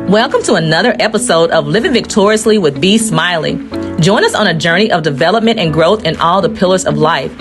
Welcome to another episode of Living Victoriously with Be-Smiley. Join us on a journey of development and growth in all the pillars of life.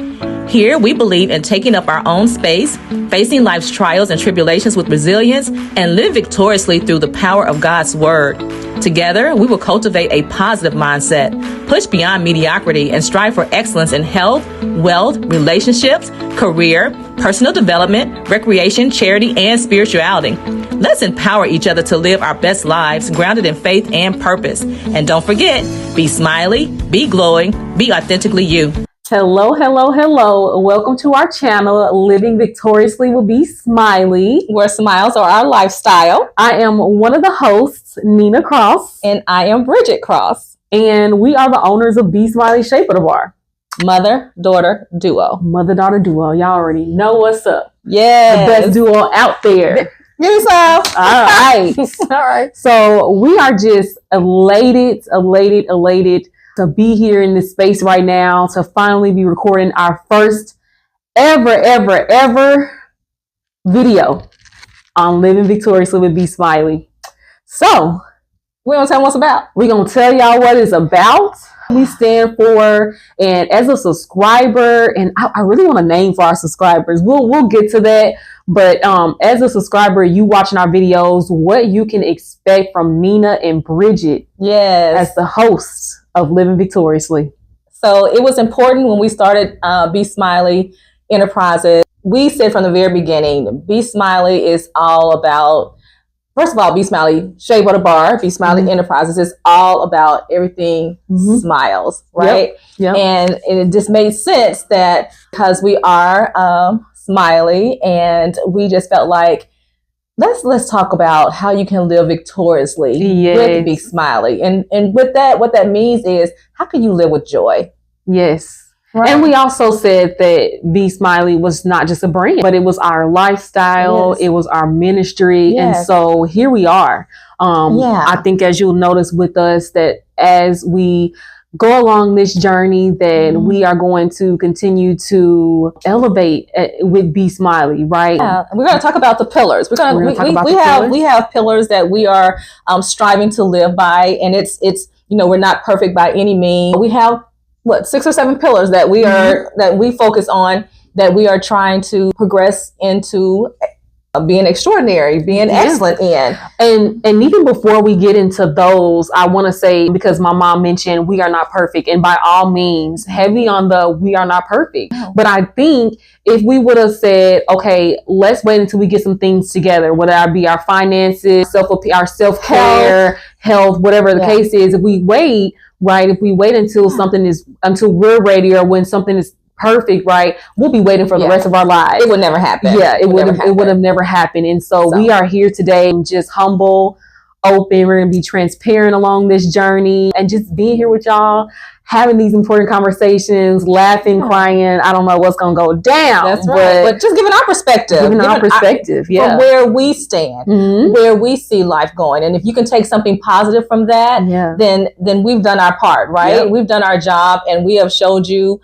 Here, we believe in taking up our own space, facing life's trials and tribulations with resilience, and live victoriously through the power of God's Word. Together, we will cultivate a positive mindset, push beyond mediocrity, and strive for excellence in health, wealth, relationships, career, personal development, recreation, charity, and spirituality. Let's empower each other to live our best lives grounded in faith and purpose. And don't forget, be smiley, be glowing, be authentically you. Hello, hello, hello. Welcome to our channel, Living Victoriously with Be-Smiley, where smiles are our lifestyle. I am one of the hosts, Nina Cross. And I am Bridget Cross. And we are the owners of Be-Smiley Shape of the Bar. Mother-daughter duo. Mother-daughter duo. Y'all already know what's up. Yeah. The best duo out there. Give me some. All right. All right. So we are just elated to be here in this space right now, to finally be recording our first ever video on Living Victoriously with Be-Smiley. So we're going to tell them what's about. We're going to tell y'all what it's about, we stand for, and as a subscriber, and I really want a name for our subscribers. We'll get to that. But as a subscriber, you watching our videos, what you can expect from Nina and Bridget, yes, as the hosts of Living Victoriously. So it was important when we started Be-Smiley Enterprises. We said from the very beginning, Be-Smiley is all about, first of all, Be-Smiley Shape of the Bar, Be-Smiley Enterprises is all about everything smiles, right? Yep. And it just made sense that because we are smiley, and we just felt like, let's talk about how you can live victoriously with Be-Smiley. And with that, what that means is, how can you live with joy? Yes. Right. And we also said that Be-Smiley was not just a brand, but it was our lifestyle. Yes. It was our ministry. Yes. And so here we are. I think as you'll notice with us, that as we go along this journey, that we are going to continue to elevate with Be-Smiley, right? Yeah. We're going to talk about the pillars. We have pillars that we are striving to live by, and it's we're not perfect by any means. We have 6 or 7 pillars that we are that we focus on, that we are trying to progress into being extraordinary, being excellent in. And even before we get into those, I want to say, because my mom mentioned we are not perfect, and by all means, heavy on the we are not perfect. But I think if we would have said, okay, let's wait until we get some things together, whether it be our finances, our self-care, health, whatever the case is, if we wait until we're ready, or when something is perfect, right, we'll be waiting for the rest of our lives. It would never happen. Yeah, it would have never happened. And so we are here today, just humble, open. We're going to be transparent along this journey, and just being here with y'all, having these important conversations, laughing, crying. I don't know what's going to go down. That's right. But just giving our perspective. From where we stand, where we see life going. And if you can take something positive from that, then we've done our part, right? Yep. We've done our job, and we have showed you,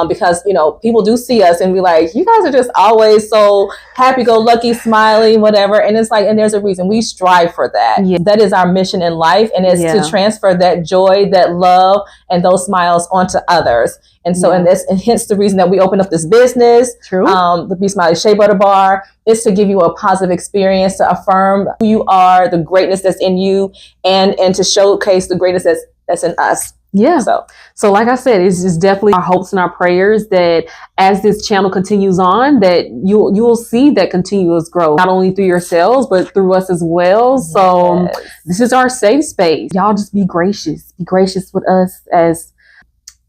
because, people do see us and be like, you guys are just always so happy-go-lucky, smiley, whatever. And it's like, and there's a reason we strive for that. Yeah. That is our mission in life. And it's to transfer that joy, that love, and those smiles onto others. And so, and hence the reason that we opened up this business, the Be-Smiley Shape of the Bar, is to give you a positive experience, to affirm who you are, the greatness that's in you, and to showcase the greatness that's in us. Yeah. So like I said, it's just definitely our hopes and our prayers that as this channel continues on, that you'll see that continuous growth, not only through yourselves, but through us as well. So this is our safe space. Y'all just be gracious with us, as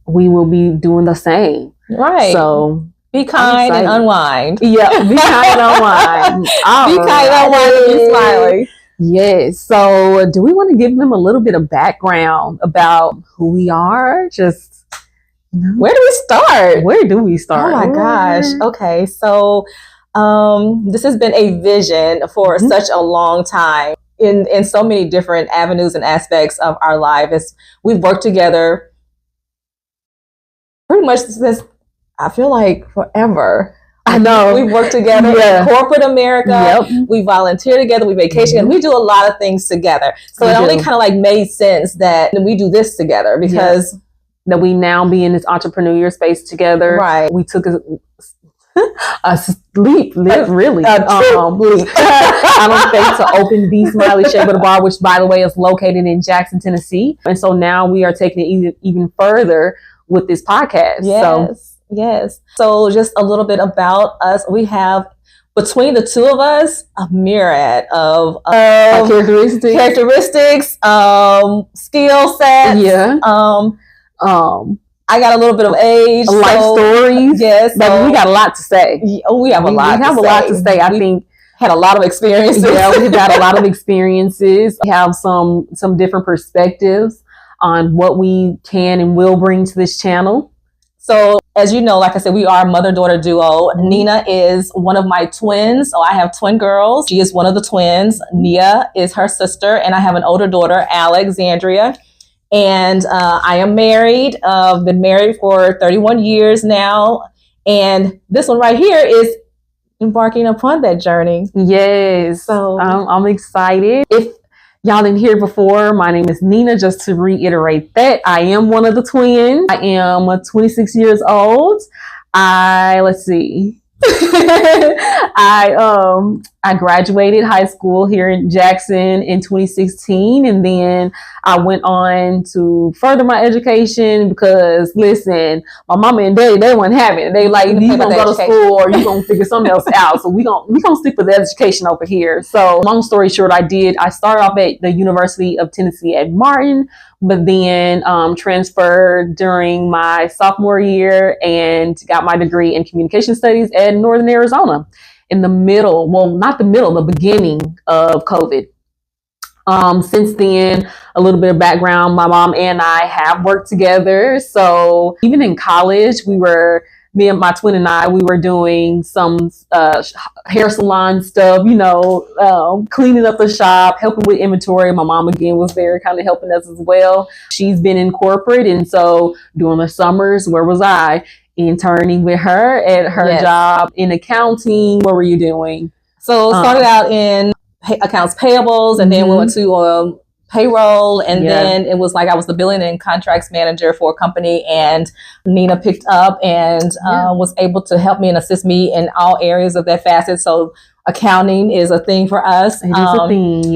we will be doing the same. Right. So be kind and unwind. Yeah. Be kind and unwind. Be kind and unwind and be smiley. Yes. So do we want to give them a little bit of background about who we are? Just, where do we start? Oh my gosh. Okay. So this has been a vision for such a long time in so many different avenues and aspects of our life. We've worked together pretty much since, I feel like, forever. I know. We've worked together in corporate America. Yep. We volunteer together. We vacation together. We do a lot of things together. So it only kind of like made sense that we do this together because that we now be in this entrepreneur space together. Right. We took a leap, really. I don't think to open Be-Smiley Shea Butter Bar, which by the way is located in Jackson, Tennessee. And so now we are taking it even further with this podcast. Yes. So just a little bit about us. We have between the two of us a myriad of characteristics, skill sets. Yeah. I got a little bit of age, life stories. Yes, but we got a lot to say. We have a lot to say. I think had a lot of experiences. Yeah, we've got a lot of experiences. We have some different perspectives on what we can and will bring to this channel. So as you know, like I said, we are a mother-daughter duo. Nina is one of my twins. So I have twin girls. She is one of the twins. Nia is her sister. And I have an older daughter, Alexandria. And I am married. Been married for 31 years now. And this one right here is embarking upon that journey. Yes. So I'm excited. If y'all didn't hear before, my name is Nina. Just to reiterate that, I am one of the twins. I am 26 years old. I graduated high school here in Jackson in 2016, and then I went on to further my education because, listen, my mama and daddy, they weren't having it. They like, you gonna go to school or you gonna figure something else out. So we gonna stick with education over here. So long story short, I started off at the University of Tennessee at Martin, but then transferred during my sophomore year and got my degree in communication studies at Northern Arizona in the beginning of COVID. Since then, a little bit of background, my mom and I have worked together. So even in college, me and my twin and I, we were doing some hair salon stuff, cleaning up the shop, helping with inventory. My mom, again, was there kind of helping us as well. She's been in corporate. And so during the summers, where was I? Interning with her at her job in accounting. What were you doing? So started out in accounts payables, and then we went to payroll, and then it was like I was the billing and contracts manager for a company, and Nina picked up and was able to help me and assist me in all areas of that facet. So accounting is a thing for us. It is a thing,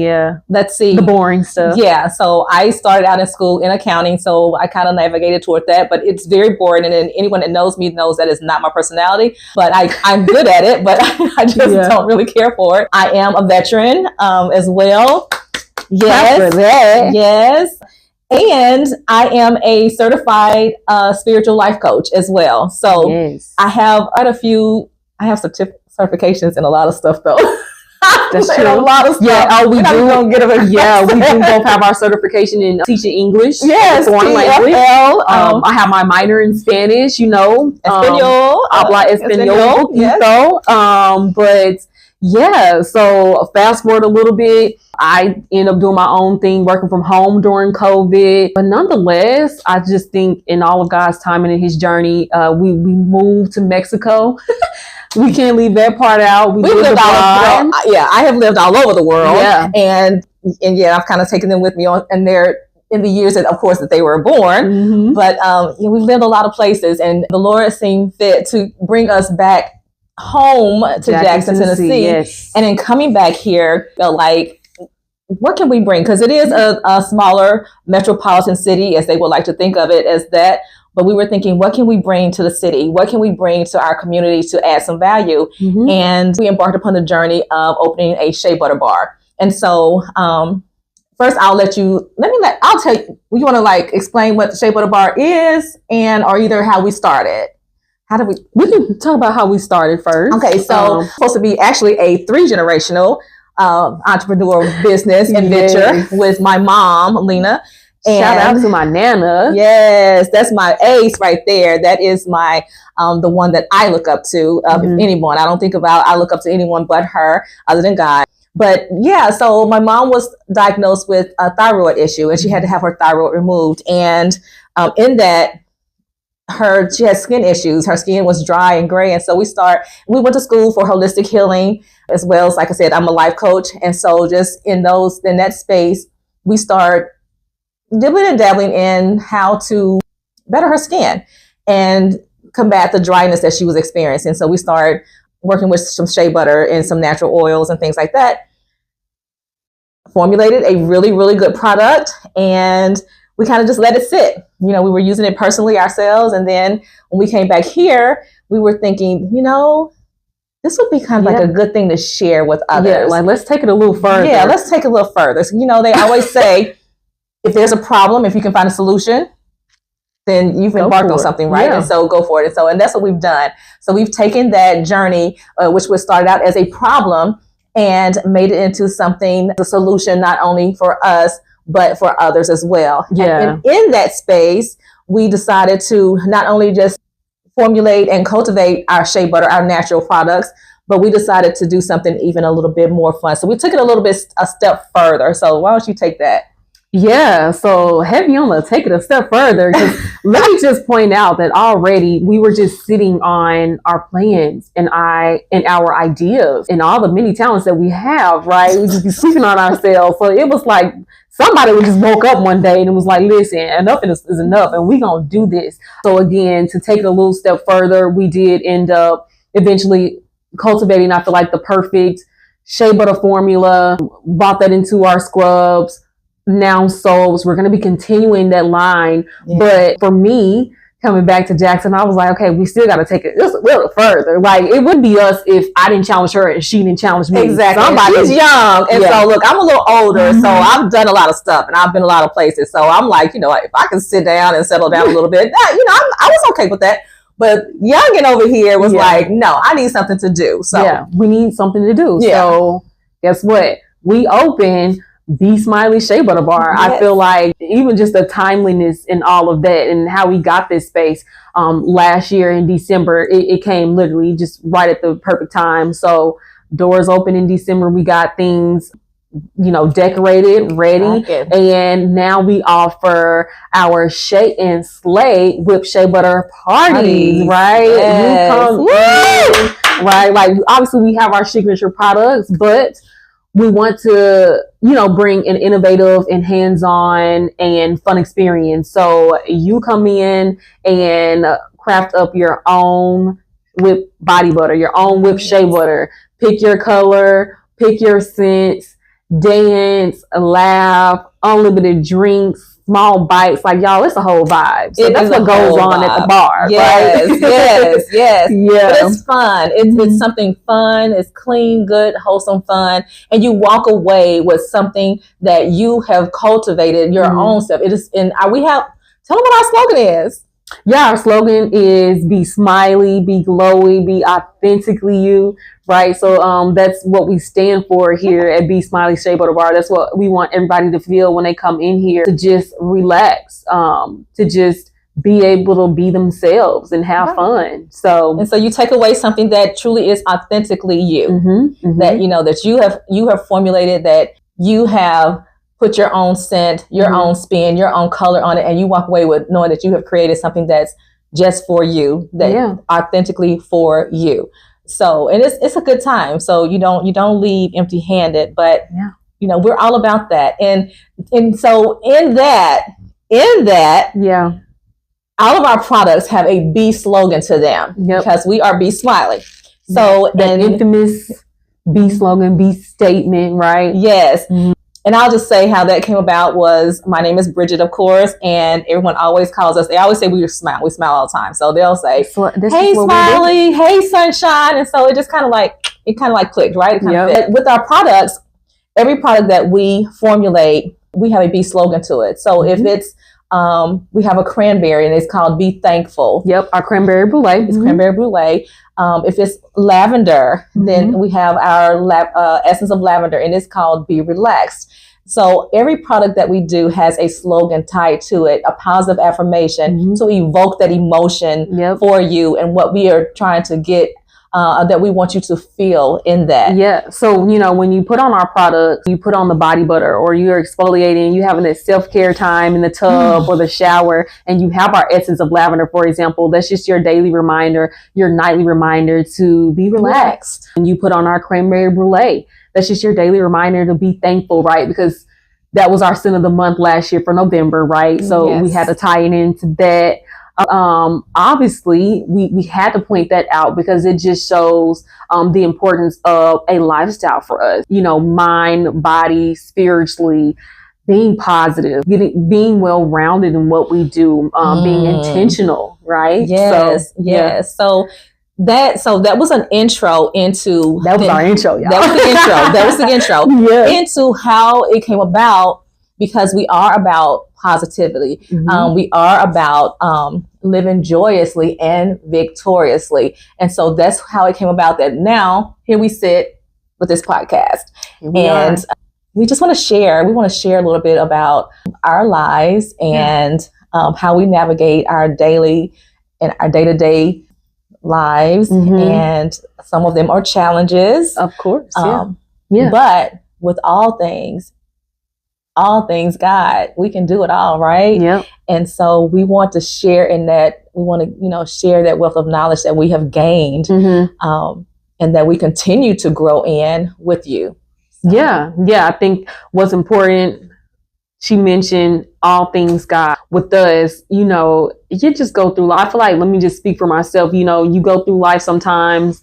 Let's see. The boring stuff. Yeah, so I started out in school in accounting, so I kind of navigated toward that, but it's very boring, and then anyone that knows me knows that is not my personality, but I'm good at it, but I just don't really care for it. I am a veteran as well. Yes. And I am a certified spiritual life coach as well. So I have certifications in a lot of stuff though. That's true. A lot of stuff. Yeah, we do both have our certification in teaching English. Yes, foreign language. I have my minor in Spanish, Espanol. Habla español. But so fast forward a little bit, I ended up doing my own thing, working from home during COVID. But nonetheless, I just think in all of God's timing in his journey, we moved to Mexico. We can't leave that part out. We lived I have lived all over the world. Yeah. And I've kind of taken them with me in the years that, of course, that they were born. Mm-hmm. But we've lived a lot of places, and the Lord seemed fit to bring us back home to Jackson, Tennessee. Yes. And in coming back here, felt like, what can we bring? Because it is a smaller metropolitan city, as they would like to think of it as that. But we were thinking, what can we bring to the city? What can we bring to our community to add some value? Mm-hmm. And we embarked upon the journey of opening a shea butter bar. And so first, I'll tell you, you want to explain what the shea butter bar is, or either how we started? We can talk about how we started first. Okay, so it's supposed to be actually a 3-generational entrepreneur business and venture with my mom, Lena. And shout out to my Nana. Yes, that's my ace right there. That is my the one that I look up to. Anyone I look up to anyone but her, other than God. But so my mom was diagnosed with a thyroid issue, and she had to have her thyroid removed. And in that, she had skin issues. Her skin was dry and gray. And so we went to school for holistic healing, as well as, like I said, I'm a life coach. And so just in that space, we start dibbling and dabbling in how to better her skin and combat the dryness that she was experiencing. So we started working with some shea butter and some natural oils and things like that. Formulated a really, really good product, and we kind of just let it sit. We were using it personally ourselves. And then when we came back here, we were thinking, this would be kind of like a good thing to share with others. Yeah, like let's take it a little further. Yeah, let's take it a little further. So, they always say, if there's a problem, if you can find a solution, then you've embarked on something, right? Yeah. And so go for it. And that's what we've done. So we've taken that journey, which was started out as a problem, and made it into something, the solution, not only for us, but for others as well. Yeah. And in that space, we decided to not only just formulate and cultivate our shea butter, our natural products, but we decided to do something even a little bit more fun. So we took it a step further. So why don't you take that? Yeah, so heavy on the take it a step further, because let me just point out that already we were just sitting on our plans and our ideas and all the many talents that we have, right? We just be sleeping on ourselves. So it was like somebody just woke up one day and it was like, listen, enough is enough, and we gonna do this. So again, to take it a little step further, we did end up eventually cultivating, I feel like, the perfect shea butter formula, brought that into our scrubs, now soaps. We're going to be continuing that line. Yeah. But for me, coming back to Jackson, I was like, okay, we still got to take it just a little further. Like, it wouldn't be us if I didn't challenge her and she didn't challenge me. Exactly. She's young. And so, look, I'm a little older, so I've done a lot of stuff and I've been a lot of places. So I'm like, if I can sit down and settle down a little bit, I was okay with that. But youngin' over here was like, no, I need something to do. So yeah, we need something to do. Yeah. So guess what? We opened Be-Smiley Shea Butter Bar. Yes. I feel like even just the timeliness in all of that and how we got this space last year in December, it came literally just right at the perfect time. So doors open in December. We got things, decorated, ready. And now we offer our Shea and Slay whipped shea butter parties, right? Yes. You come in, right? Like, obviously we have our signature products, but we want to, bring an innovative and hands-on and fun experience. So you come in and craft up your own whipped body butter, your own whipped shea butter. Pick your color, pick your scents, dance, laugh, unlimited drinks, small bites. Like, y'all, it's a whole vibe. So that's what goes on at the bar. Yes, right? yes. Yeah. But it's fun. It's something fun. It's clean, good, wholesome fun. And you walk away with something that you have cultivated your own self. It is, and tell them what our slogan is. Yeah, our slogan is be smiley, be glowy, be authentically you, right? So that's what we stand for here at Be-Smiley Shea Butter Bar. That's what we want everybody to feel when they come in here, to just relax, to just be able to be themselves and have fun. So you take away something that truly is authentically you, that that you have formulated, that you have put your own scent, your own spin, your own color on it, and you walk away with knowing that you have created something that's just for you, that authentically for you. So, and it's a good time. So you don't leave empty-handed, but we're all about that. And so in that, all of our products have a B slogan to them because we are Be-Smiley. So the infamous B slogan, B statement, right? Yes. And I'll just say how that came about was, my name is Bridget, of course, and everyone always calls us, they always say we smile all the time. So they'll say, hey, Smiley, hey, Sunshine. And so it just kind of like clicked, right? It kind of fit. With our products, every product that we formulate, we have a B slogan to it. So if it's, we have a cranberry and it's called Be Thankful. Yep, our cranberry brulee. It's cranberry brulee. If it's lavender, then we have our essence of lavender, and it's called Be Relaxed. So every product that we do has a slogan tied to it, a positive affirmation to evoke that emotion for you. And what we are trying to get that we want you to feel in that. Yeah. So, you know, when you put on our products, you put on the body butter, or you're exfoliating, you having that self-care time in the tub or the shower, and you have our essence of lavender, for example, that's just your daily reminder, your nightly reminder to be relaxed. And you put on our cranberry brulee. That's just your daily reminder to be thankful, right? Because that was our scent of the month last year for November, right? So we had to tie it into that. Obviously we had to point that out because it just shows the importance of a lifestyle for us, you know, mind, body, spiritually, being positive, being well-rounded in what we do, being intentional, right? Yes. So that was an intro into our intro, y'all. That was the intro into how it came about, because we are about positivity. We are about living joyously and victoriously. And so that's how it came about, that now here we sit with this podcast. We just want to share. We want to share a little bit about our lives and how we navigate our daily and our day-to-day lives. And some of them are challenges. Of course. But with all things God, we can do it all, right? Yeah. And so we want to share in that. We want to, you know, share that wealth of knowledge that we have gained, and that we continue to grow in with you. So. Yeah. I think what's important, she mentioned all things God. With us, you know, you just go through life. I feel like, let me just speak for myself. You know, you go through life sometimes.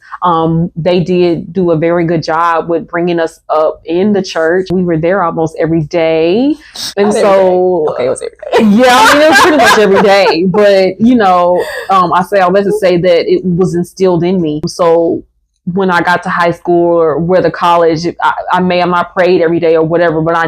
They did do a very good job with bringing us up in the church. We were there almost every day. And so, okay, it was every day. Yeah, I mean, it was pretty much every day. But, you know, I say all that to say that it was instilled in me. So when I got to high school or whether college, I may have not prayed every day or whatever, but I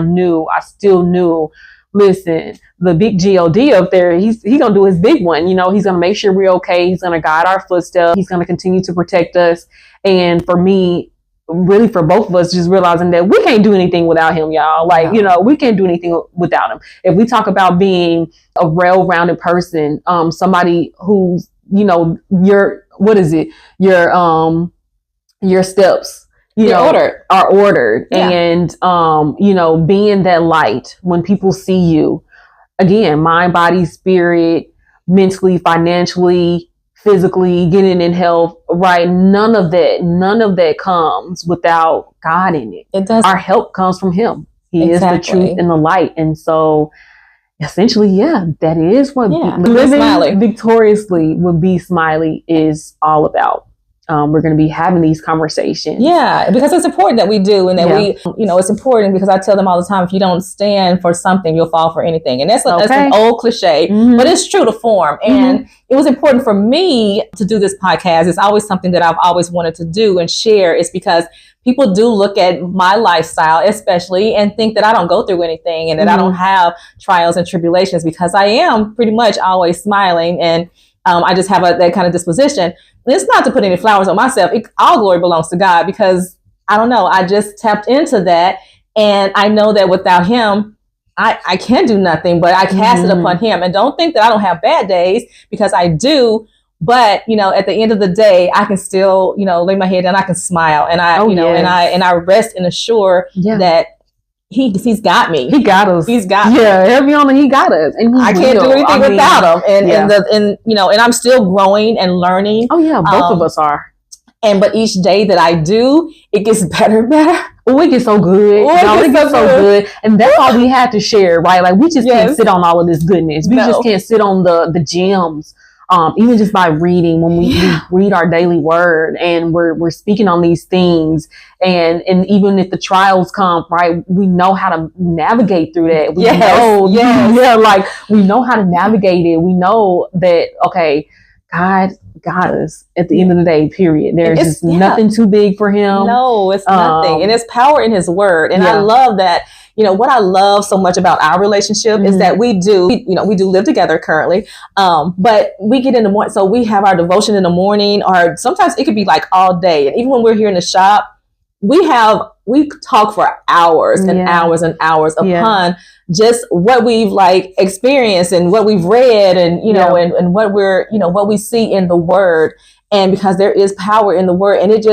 still knew, listen, the big God up there, he's gonna do his big one. You know, he's gonna make sure we're okay. He's gonna guide our footsteps. He's gonna continue to protect us. And for me, really for both of us, just realizing that we can't do anything without him, y'all. Like, you know, we can't do anything without him. If we talk about being a well-rounded person, somebody who's, you know, your steps, are ordered. And, you know, being that light when people see you, again, mind, body, spirit, mentally, financially, physically, getting in health, right? None of that comes without God in it. It does. Our help comes from him. He is the truth and the light. And so essentially, that is what living victoriously with Be-Smiley is all about. We're going to be having these conversations. Yeah, because it's important that we do, and that we, you know, it's important because I tell them all the time, if you don't stand for something, you'll fall for anything. And that's an old cliche, but it's true to form. And it was important for me to do this podcast. It's always something that I've always wanted to do and share. It's because people do look at my lifestyle, especially, and think that I don't go through anything and that I don't have trials and tribulations, because I am pretty much always smiling, and I just have that kind of disposition. It's not to put any flowers on myself. All glory belongs to God, because I don't know, I just tapped into that, and I know that without him, I can do nothing, but I cast it upon him. And don't think that I don't have bad days, because I do. But, you know, at the end of the day, I can still, you know, lay my head down, I can smile, and and I rest and assure that he's got me. He got us. He's got me. Yeah, every moment he got us. And I can't do anything without him. And you know, and I'm still growing and learning. Oh yeah, both of us are. But each day that I do, it gets better and better. Oh, it gets so good. It gets so good. And that's all we had to share, right? Like, we just can't sit on all of this goodness. We just can't sit on the gems. Even just by reading, when we read our daily word, and we're speaking on these things, and even if the trials come, right, we know how to navigate through that. We know, like, we know how to navigate it. We know that, okay, God got us at the end of the day, period. There's just nothing too big for him. No, it's nothing. And there's power in his word. And I love that. You know, what I love so much about our relationship is that we do live together currently. But we get in the morning, so we have our devotion in the morning, or sometimes it could be like all day. And even when we're here in the shop, we talk for hours and hours and hours upon just what we've like experienced and what we've read, and, you know, and what we're, you know, what we see in the word. and because there is power in the word, and it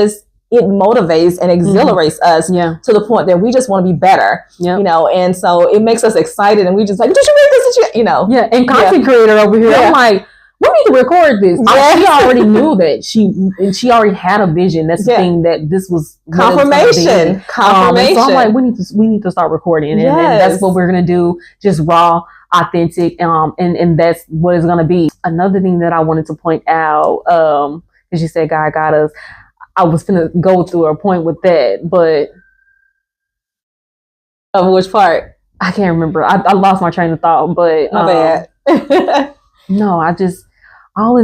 motivates and exhilarates us to the point that we just want to be better, you know, and so it makes us excited, and we just like, did you read this? Did you, you know? Yeah, and content creator over here, I'm like, we need to record this. She already knew that she already had a vision. That's the thing, that this was confirmation. So I'm like, we need to start recording, and that's what we're gonna do. Just raw, authentic, and that's what it's gonna be. Another thing that I wanted to point out, because you said God got us. I was gonna go through a point with that, but of which part? I can't remember. I lost my train of thought, but my bad. No, all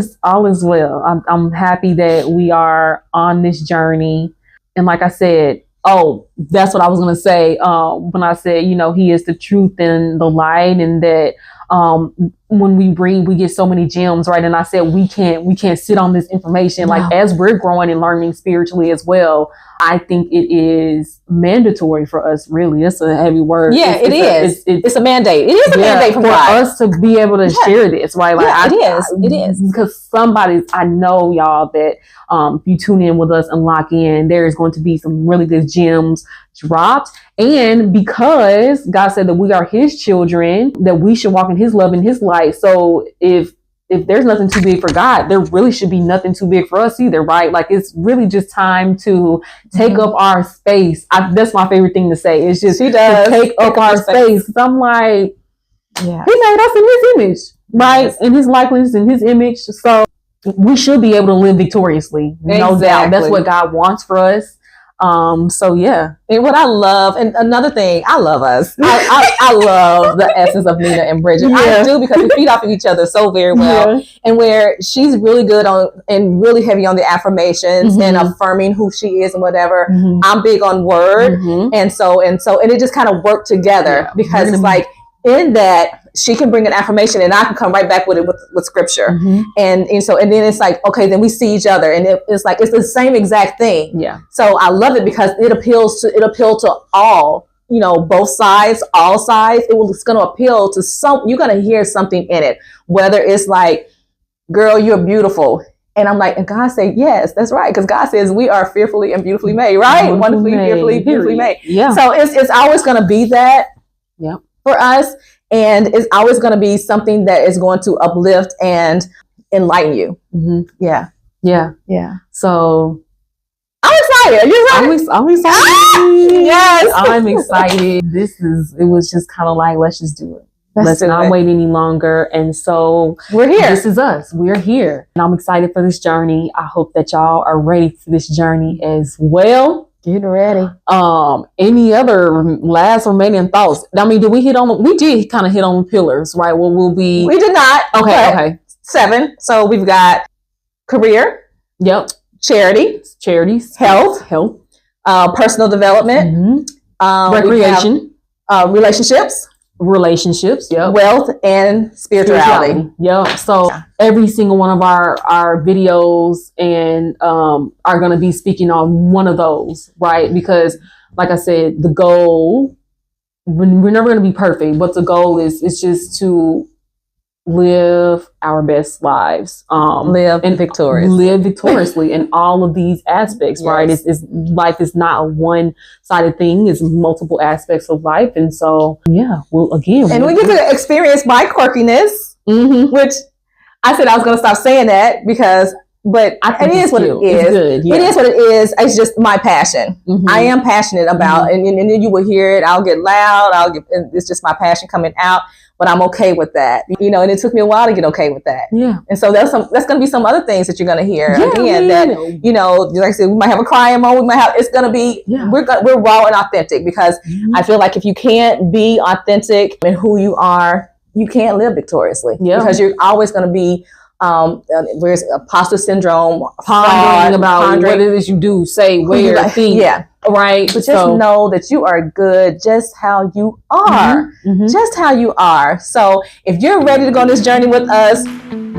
is well. I'm happy that we are on this journey. And like I said, that's what I was gonna say. When I said, you know, He is the truth and the light, and that when we read, we get so many gems, right? And I said we can't sit on this information. Like, as we're growing and learning spiritually as well, I think it is mandatory for us. Really, it's a heavy word. Yeah, it's a mandate. It is a mandate for us to be able to share this, right? Like, it is because I know, y'all, that if you tune in with us and lock in, there is going to be some really good gems dropped. And because God said that we are His children, that we should walk in His love and His light. So if there's nothing too big for God, there really should be nothing too big for us either, right? Like, it's really just time to take up our space. That's my favorite thing to say. It's just to take up our space. I'm like, He made us in His image, right? In His likeness, in His image. So we should be able to live victoriously. No doubt. That's what God wants for us. So yeah. And what I love, and another thing, I love us. I love the essence of Nina and Bridget. I do, because we feed off of each other so very well. And where she's really good on and really heavy on the affirmations and affirming who she is and whatever. I'm big on word. And so it just kind of worked together, because it's like, in that she can bring an affirmation and I can come right back with it with scripture. And then it's like, okay, then we see each other, and it's like, it's the same exact thing. So I love it, because it appeals to all, you know, both sides, all sides. It's going to appeal to you're going to hear something in it, whether it's like, girl, you're beautiful. And I'm like, and God said, yes, that's right. Because God says we are fearfully and beautifully made, right? Wonderfully, fearfully, beautifully made. So it's always going to be that. For us, and it's always going to be something that is going to uplift and enlighten you. So I'm excited. Are you excited? I'm excited. Yes, I'm excited. It was just kind of like, let's just do it. Let's not wait any longer. And so we're here. This is us. We're here. And I'm excited for this journey. I hope that y'all are ready for this journey as well. Get ready. Any other last remaining thoughts? I mean, we did kind of hit on pillars, right? We did not. Okay. 7. So we've got career. Charities. Health. Personal development. Recreation. Relationships. Yep. Wealth and spirituality. So every single one of our videos and are going to be speaking on one of those, right? Because like I said, the goal, we're never going to be perfect, but the goal is just to live our best lives, live victoriously in all of these aspects, right? It's life is not a one-sided thing; it's multiple aspects of life, and so we get to experience my quirkiness, which I said I was going to stop saying that but it is what it is. It is what it is. It's just my passion. I am passionate about, and then you will hear it. I'll get loud. It's just my passion coming out. But I'm okay with that, you know. And it took me a while to get okay with that. And so that's going to be some other things that you're going to hear again. That, you know, like I said, we might have a crying moment. It's going to be we're raw and authentic, because I feel like if you can't be authentic in who you are, you can't live victoriously. Because you're always going to be where's imposter syndrome, pondering about what it is you do, say, wear, think. Right. But just know that you are good just how you are. Just how you are. So if you're ready to go on this journey with us,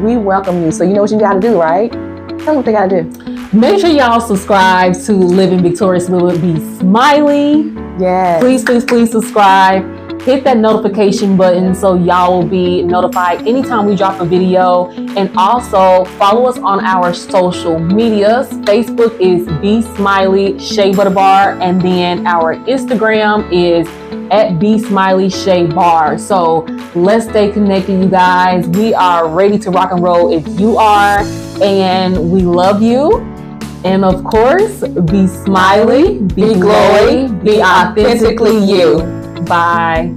we welcome you. So you know what you got to do, right? Tell them what they got to do. Make sure y'all subscribe to Living Victoriously With Be-Smiley. Yes. Please subscribe. hit that notification button so y'all will be notified anytime we drop a video. And also follow us on our social medias. Facebook is Be-Smiley Shea Butter Bar, and then our Instagram is at Be-Smiley Shea Bar. So let's stay connected, you guys. We are ready to rock and roll if you are, and we love you. And of course, be smiley, be glowy, be authentically you. Bye.